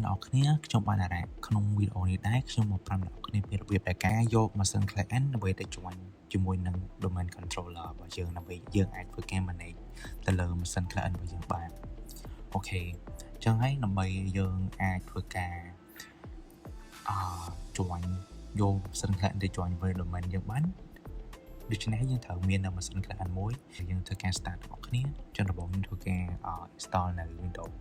អ្នកនរគ្នាខ្ញុំបានអារ៉ាក្នុងវីដេអូនេះដែរខ្ញុំមកប្រាប់អ្នកនរគ្នាពីរបៀបនៃការយក Mason Client ដើម្បីទៅ join ជាមួយនឹង domain controller របស់យើងដើម្បីយើងអាចធ្វើការ manage ទៅលើ Mason Client របស់យើងបានអូខេអញ្ចឹងហើយដើម្បីយើងអាចធ្វើការjoin យក Mason Client ទៅ join ជាមួយ domain យើងបានដូច្នេះយើងត្រូវមាននៅ Mason Client មួយយើងធ្វើការ start របស់គ្នាចឹងដំបូងយើងធ្វើការ install នៅ Windows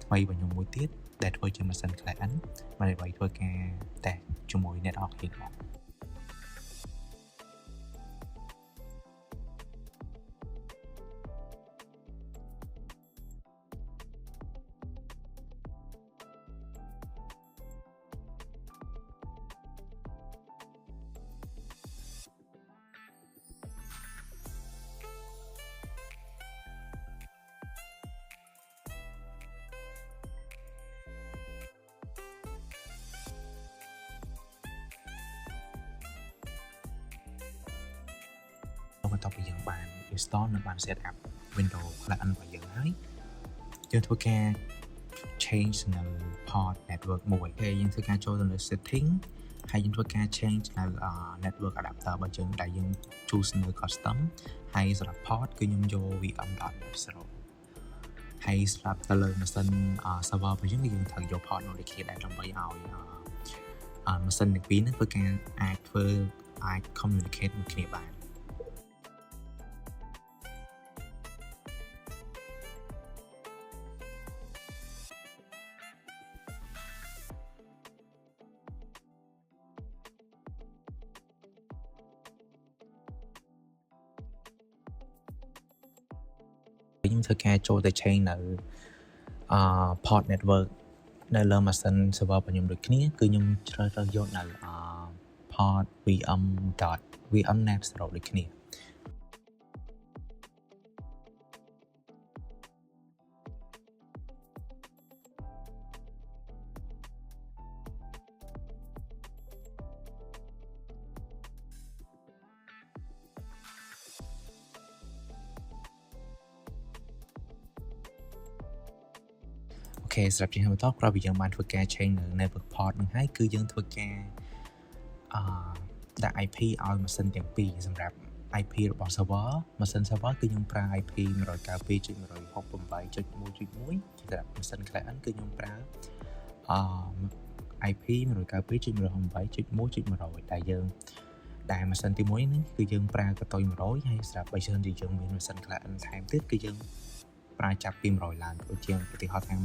ថ្មីរបស់ខ្ញុំមួយទៀតដែលធ្វើជា Mason Client ដើម្បីធ្វើការ test ជាមួយ network នេះផងបន្ទាប់ពីយើងបាន install និងបាន set up Windows Client របស់យើងហើយយើងធ្វើការ change នៅ port network មួយហើយយើងធ្វើការចូលទៅលើ setting ហើយយើងធ្វើការ change នៅ network adapter របស់យើងដែលយើង choose នៅ custom ហើយសម្រាប់ port គឺខ្ញុំយក VM.0 ហើយស្រាប់ទៅលើ machine server របស់យើងគឺយើងត្រូវយក port នោះដូចគ្នាដែរដើម្បីឲ្យ machine ទាំងពីរហ្នឹងធ្វើការអាច communicate មួយគ្នាបានខ្ញុំធ្វើការចូលទៅ change នៅ port network នៅលើ machine server របស់ខ្ញុំដូចគ្នាគឺខ្ញុំជ្រើសរើសយកនៅ port VM.VM.0 ដូចគ្នាអូខេសម្រាប់ជាបន្តក្រោយពីយើងបានធ្វើការ change នៅ network port ហ្នឹងហើយគឺយើងធ្វើការដាក់ IP ឲ្យ machine ទាំងពីរសម្រាប់ IP របស់ server machine server គឺខ្ញុំប្រើ IP 192.168.1.1 សម្រាប់ machine client គឺខ្ញុំប្រើIP 192.168.1.100ដែល machine ទី1នេះគឺយើងប្រើកតុយ100ហើយសម្រាប់ version ដែលយើងមាន machine client ថែមទៀតគឺយើងប្រើចាប់ពី100ឡើងដូចជាឧទាហរណ៍ថា101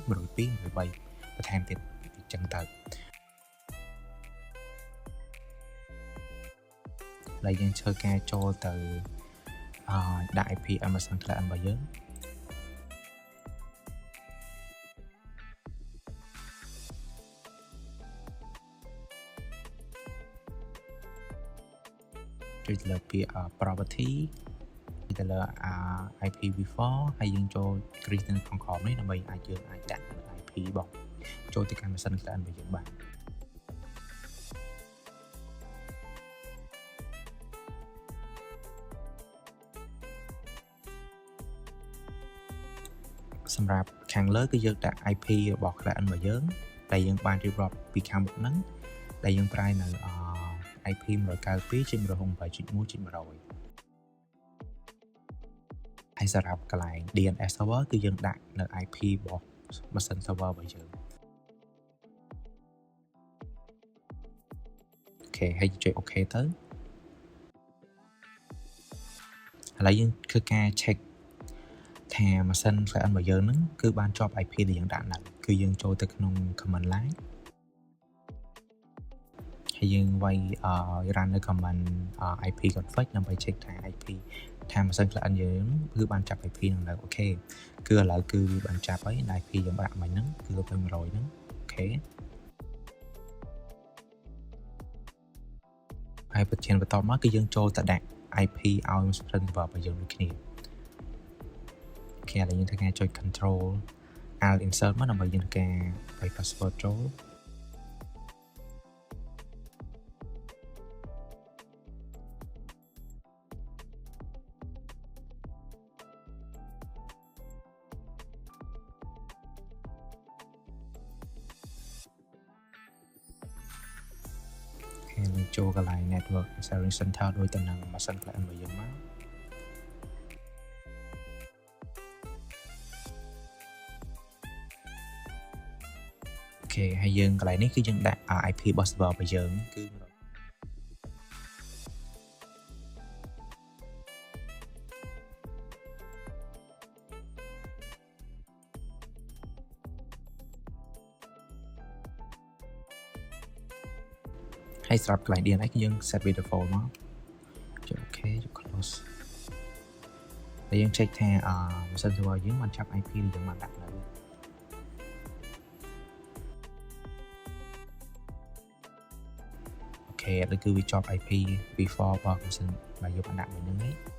102 103បន្ថែមទៀតអញ្ចឹងទៅដែលយើងធ្វើការចូលទៅដាក់ IP Amazon Client របស់យើងចុចលើពាក្យ property ទៅលើ IPv4 ហើយយើងចូល create នៅក្នុងក្រុមនេះដើម្បីយើងអាចដាក់ IP របស់ចូលទៅកាន់ Mason Client របស់យើងបានសម្រាប់ខាងលើគឺយើងដាក់ IP របស់ client របស់យើងដែលយើងបានរៀបរាប់ពីខាងមុខហ្នឹងដែលយើងប្រើនៅ IP 192.168.1.100ហើយសម្រាប់កន្លែង DNS server គឺយើងដាក់នៅ IP របស់ Mason server របស់យើងអូខេហើយចុច OK ទៅឥឡូវយើងធ្វើការ check ថា Mason Client របស់យើងហ្នឹងគឺបានជាប់ IP ដែលយើងដាក់ហ្នឹងគឺយើងចូលទៅក្នុង command line ហើយយើងវាយ run នៅ command IP config ដើម្បី check ថា IP ថា Mason Client យើងគឺបានចាប់ IP ហ្នឹងនៅអូខេគឺឥឡូវគឺវាបានចាប់ហើយ IP យើងដាក់មិញហ្នឹងគឺទៅ100ហ្នឹងអូខេហើយបន្តមកគឺយើងចូលទៅដាក់ IP ឲ្យ Mason server របស់យើងដូចគ្នាអូខេឥឡូវយើងធ្វើការចុច control alt insert មកដើម្បីយើងធ្វើការឲ្យ password ចូល នឹងចូលកន្លែង network sharing center ដូចទៅនឹង machine client របស់យើងមកអូខេហើយយើងកន្លែងនេះគឺយើងដាក់ IP របស់ server របស់យើងគឺហើយសម្រាប់កន្លែង DNS គឺយើង set វា default មកចុចអូខេចុច close ហើយយើង check ថា machine server យើងបានចាប់ IP ដែលយើងបានដាក់នៅអូខេដូចគឺវាជាប់ IP before របស់ machine ដែលយើងបានដាក់នៅហ្នឹងហើយ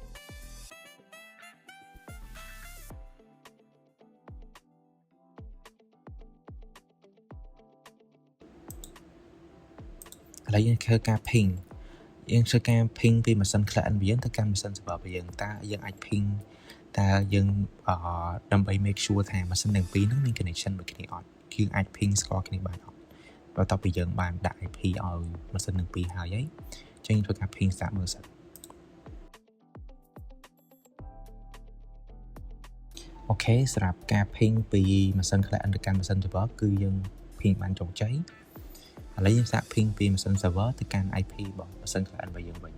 ឥឡូវយើងធ្វើការ ping យើងធ្វើការ ping ពី machine client របស់យើងទៅកាន់ machine server របស់យើងតើយើងអាច ping តើយើងដើម្បី make sure ថា machine ទាំងពីរហ្នឹងមាន connection ដូចគ្នាអត់គឺអាច ping ស្គាល់គ្នាបានអត់បន្ទាប់ពីយើងបានដាក់ IP ឲ្យ machine ទាំងពីរហើយចឹងធ្វើការ ping សាកមើលសិនអូខេសម្រាប់ការ ping ពី machine client ទៅកាន់ machine server គឺយើង ping បានជោគជ័យឥឡូវយើងសាក ping ពី machine server ទៅកាន់ IP របស់ machine client របស់យើងវិញ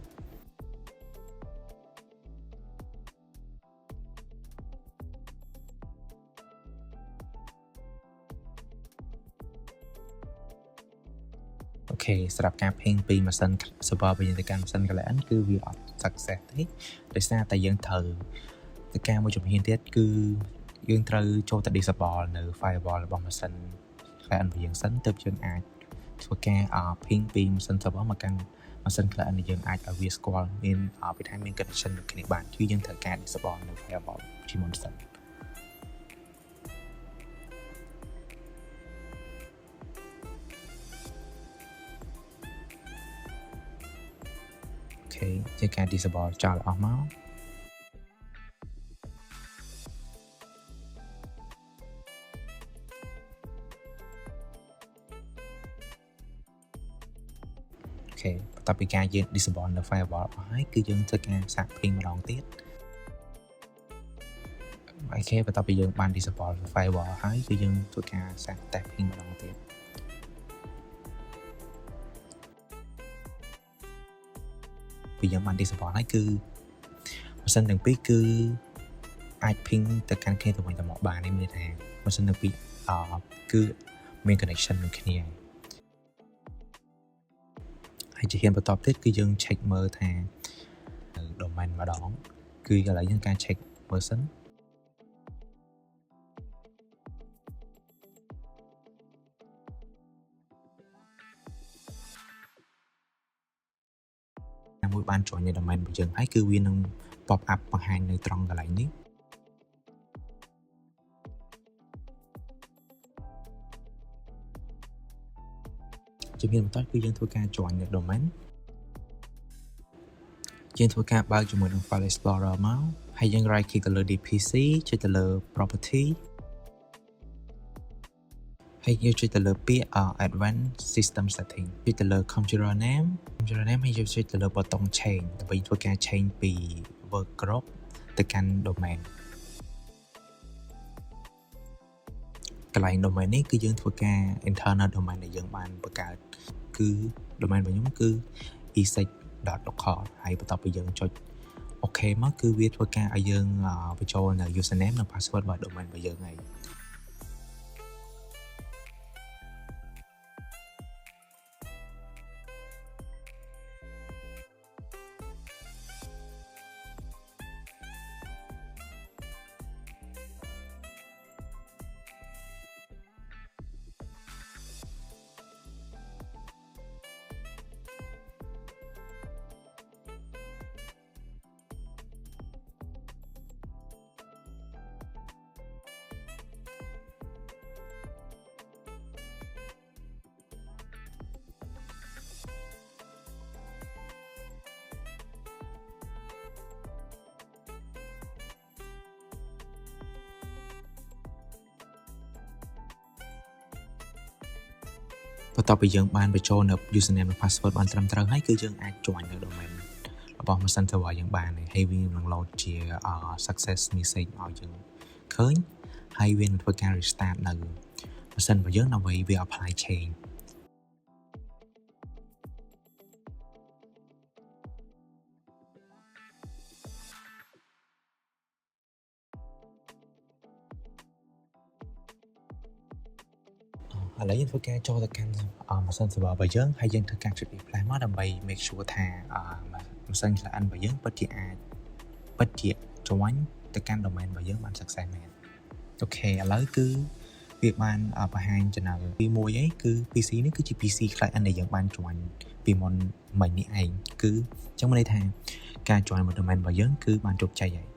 អូខេសម្រាប់ការ ping ពី machine server របស់យើងទៅកាន់ machine client គឺវាអត់ success ទេដោយសារតែយើងត្រូវទៅការមួយជំហានទៀតគឺយើងត្រូវចូលទៅ disable នៅ firewall របស់ machine client របស់យើងសិនទើបយើងអាចធ្វើការ ping ពី machine server មកកាន់ machine client ដែលយើងអាចឲ្យវាស្គាល់មានពីថាមាន connection ដូចគ្នាបានគឺយើងត្រូវការ disable នៅ firewall ជាមុនសិនអូខេជាការ disable ចោលអស់មកអូខេបន្ទាប់ពីការយើង disable នៅ firewall អស់ហើយគឺយើងធ្វើការសាក ping ម្ដងទៀតអូខេបន្ទាប់ពីយើងបាន disable firewall ហើយគឺយើងធ្វើការសាក test ping ម្ដងទៀតពីយើងបាន disable ហើយគឺ machine ទាំងពីរគឺអាច ping ទៅកាន់គ្នាទៅវិញទៅមកបាននេះមានន័យថា machine ទាំងពីរគឺមាន connection នឹងគ្នាហើយជាហ៊ានបន្តទៀតគឺយើង check មើលថា domain ម្ដងគឺឥឡូវយើងការ check មើលសិនមួយបាន join នៅ domain របស់យើងហើយគឺវានឹង pop up បង្ហាញនៅត្រង់កន្លែងនេះជំហានបន្តគឺយើងធ្វើការ join នៅ domain យើងធ្វើការបើកជាមួយនឹង file explorer មកហើយយើង right click ទៅលើ DPC ចុចទៅលើ property ហើយយើងចុចទៅលើពាក្យ advanced system setting ចុចទៅលើ computer name ហើយយើងចុចទៅលើប៊ូតុង change ដើម្បីធ្វើការ change ពី work group ទៅកាន់ domain កន្លែង domain នេះគឺយើងធ្វើការ internal domain ដែលយើងបានបង្កើតគឺ domain របស់ខ្ញុំគឺ e6.local ហើយបន្ទាប់ពីយើងចុច OK មកគឺវាធ្វើការឲ្យយើងបញ្ចូលនៅ username និង password របស់ domain របស់យើងហើយ បន្ទាប់ពីយើងបានបញ្ចូលនៅ username និង password បានត្រឹមត្រូវហើយគឺយើងអាច join នៅ domain របស់ Mason server យើងបានហើយវានឹង load ជា success message ឲ្យយើងឃើញហើយវានឹងធ្វើការ restart នៅ Mason របស់យើងដើម្បីវា apply change ឥឡូវយើងធ្វើការចូលទៅកាន់ Mason server របស់យើងហើយយើងធ្វើការ create replay មកដើម្បី make sure ថា Mason client របស់យើងពិតជា join ទៅកាន់ domain របស់យើងបាន success មែនអូខេឥឡូវគឺវាបានបង្ហាញចំណុចទី1អីគឺ PC នេះគឺជា PC client ដែលយើងបាន join ពីមុនមិញនេះឯងគឺអញ្ចឹងមានន័យថាការ join មក domain របស់យើងគឺបានជោគជ័យហើយ